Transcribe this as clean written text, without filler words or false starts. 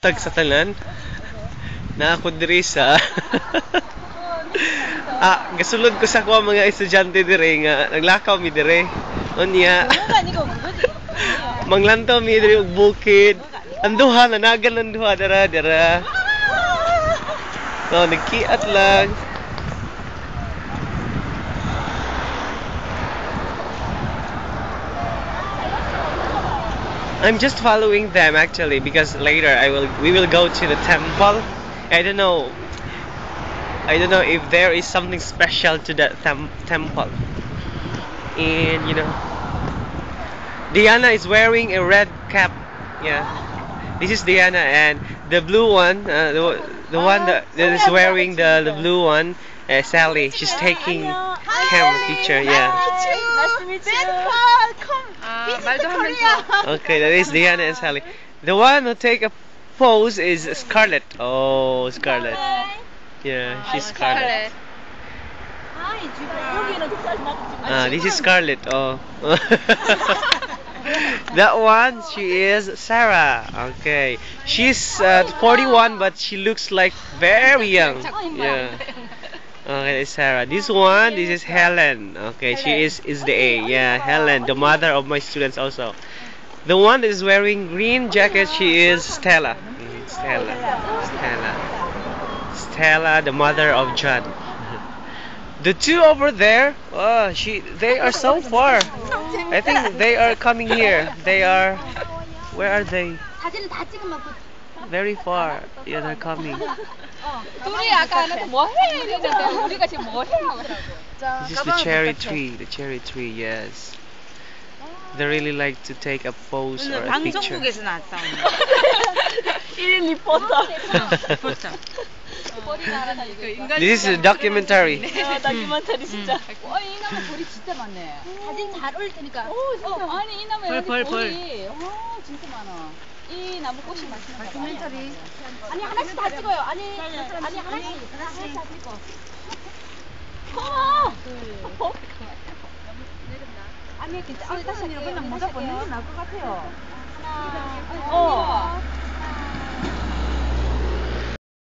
Tag sa tanan na ako diri sa gasulod ko sa kuha mga estudyante dire nga naglakaw mi dire. Unya. Manglantaw mi dire og bukid. Anduha nanagan ang duha dara. No, nagkiat lang. I'm just following them actually because later we will go to the temple. I don't know. I don't know if there is something special to that temple. And you know, Diana is wearing a red cap. Yeah, this is Diana, and the blue one, the one that is wearing the blue one, Sally. She's taking him a picture. Yeah. Nice to meet you. Come visit Korea. Okay, that is Diana and Sally. The one who take a pose is Scarlett. Oh, Scarlett. Yeah, she's Scarlett. This is Scarlett. Oh. That one, she is Sarah. Okay, she's 41, but she looks like very young. Yeah. Okay, it's Sarah. This is Helen. Okay, she is the A. Yeah, Helen, the mother of my students also. The one that is wearing green jacket, she is Stella. Stella, the mother of John. The two over there, they are so far. I think they are coming here. Where are they? Very far. Yeah, they're coming. 둘이 아까 뭐 해? 이랬는데 우리가 지금 뭐 해? This is the cherry tree, yes. They really like to take a pose or a picture. 방송국에서 나왔어. 1인 리포터. This is a documentary. 다큐멘터리 진짜. 이 나무 벌이 진짜 많네. 사진 잘 올릴 테니까. 아니 이 나무 여기 벌이. 진짜 많아. 이 나무 꽃이 맛있는 거 다큐멘터리. 아니 하나씩 다 찍어요. 아니 하나씩 다 찍어. 아니 괜찮아. 다시 그냥 모자 벗는 게 나을 것 같아요. 하나.